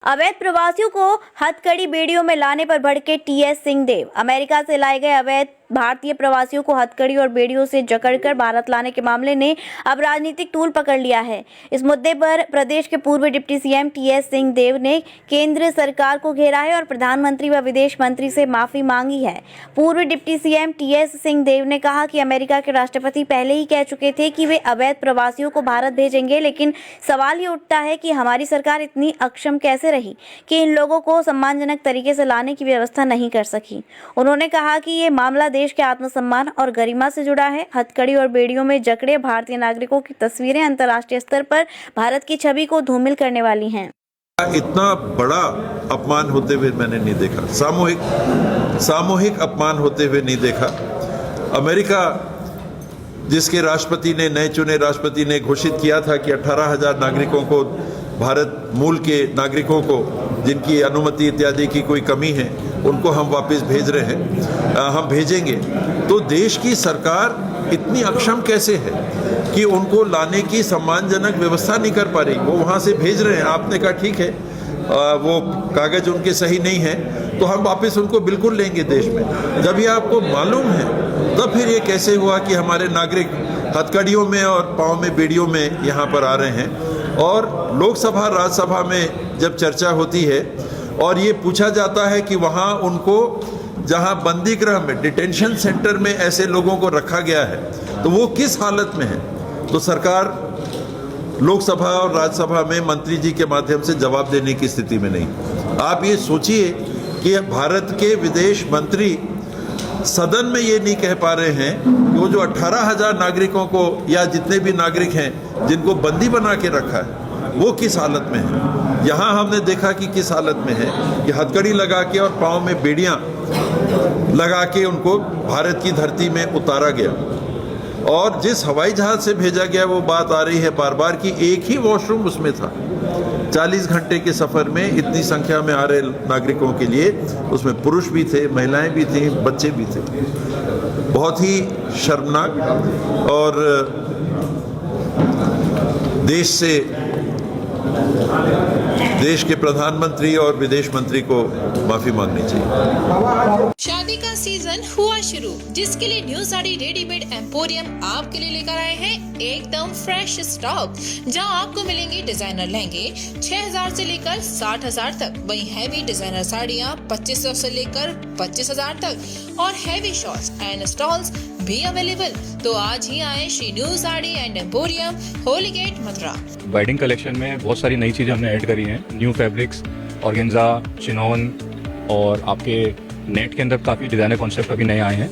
अवैध प्रवासियों को हथकड़ी बेड़ियों में लाने पर भड़के टीएस सिंहदेव। अमेरिका से लाए गए अवैध भारतीय प्रवासियों को हथकड़ी और बेड़ियों से जकड़कर भारत लाने के मामले ने अब राजनीतिक तूल पकड़ लिया है। इस मुद्दे पर प्रदेश के पूर्व डिप्टी सीएम टीएस सिंहदेव ने केंद्र सरकार को घेरा है और प्रधानमंत्री व विदेश मंत्री से माफी मांगी है। पूर्व डिप्टी सीएम टीएस सिंहदेव ने कहा कि अमेरिका के राष्ट्रपति पहले ही कह चुके थे कि वे अवैध प्रवासियों को भारत भेजेंगे, लेकिन सवाल ये उठता है कि हमारी सरकार इतनी अक्षम कैसे रही कि इन लोगों को सम्मानजनक तरीके से लाने की व्यवस्था नहीं कर सकी। उन्होंने कहा कि ये मामला देश के आत्मसम्मान और गरिमा से जुड़ा है। हथकड़ी और बेड़ियों में जकड़े भारतीय नागरिकों की तस्वीरें अंतर्राष्ट्रीय स्तर पर भारत की छवि को धूमिल करने वाली हैं। इतना बड़ा अपमान होते हुए मैंने नहीं देखा, सामूहिक अपमान होते हुए नहीं देखा। अमेरिका जिसके राष्ट्रपति ने, नए चुने राष्ट्रपति ने घोषित किया था कि 18,000 नागरिकों को, भारत मूल के नागरिकों को जिनकी अनुमति इत्यादि की कोई कमी है, उनको हम वापस भेज रहे हैं, हम भेजेंगे। तो देश की सरकार इतनी अक्षम कैसे है कि उनको लाने की सम्मानजनक व्यवस्था नहीं कर पा रही। वो वहाँ से भेज रहे हैं, आपने कहा ठीक है, वो कागज उनके सही नहीं है, तो हम वापस उनको बिल्कुल लेंगे देश में। जब ये आपको मालूम है तब फिर ये कैसे हुआ कि हमारे नागरिक हथकड़ियों में और पाँव में बेड़ियों में यहाँ पर आ रहे हैं। और लोकसभा राज्यसभा में जब चर्चा होती है और ये पूछा जाता है कि वहाँ उनको, जहाँ बंदी गृह में, डिटेंशन सेंटर में ऐसे लोगों को रखा गया है, तो वो किस हालत में है, तो सरकार लोकसभा और राज्यसभा में मंत्री जी के माध्यम से जवाब देने की स्थिति में नहीं। आप ये सोचिए कि भारत के विदेश मंत्री सदन में ये नहीं कह पा रहे हैं कि वो जो 18,000 नागरिकों को, या जितने भी नागरिक हैं जिनको बंदी बना के रखा है, वो किस हालत में है। यहाँ हमने देखा कि किस हालत में है कि हथकड़ी लगा के और पाँव में बेड़ियाँ लगा के उनको भारत की धरती में उतारा गया। और जिस हवाई जहाज से भेजा गया, वो बात आ रही है बार बार कि एक ही वॉशरूम उसमें था। 40 घंटे के सफ़र में इतनी संख्या में आ रहे नागरिकों के लिए उसमें पुरुष भी थे, महिलाएं भी थीं, बच्चे भी थे। बहुत ही शर्मनाक। और देश के प्रधानमंत्री और विदेश मंत्री को माफी मांगनी चाहिए। शादी का सीजन हुआ शुरू, जिसके लिए न्यू साड़ी रेडीमेड एम्पोरियम आपके लिए लेकर आए हैं एकदम फ्रेश स्टॉक, जहां आपको मिलेंगे डिजाइनर लहंगे 6,000 से लेकर 60,000 तक, वहीं हैवी डिजाइनर साड़ियां 2,500 से लेकर 25,000 तक, और हैवी शॉर्ट्स एंड स्टॉल्स भी अवेलेबल। तो आज ही आए Shri new sari and emporium, Holi Gate, Mathura. Wedding collection में बहुत सारी नई चीज़ें हमने ऐड करी हैं। न्यू फैब्रिक्स, ऑर्गेन्जा, चिनोन, और आपके नेट के अंदर काफ़ी डिज़ाइनर कॉन्सेप्ट अभी नए आए हैं।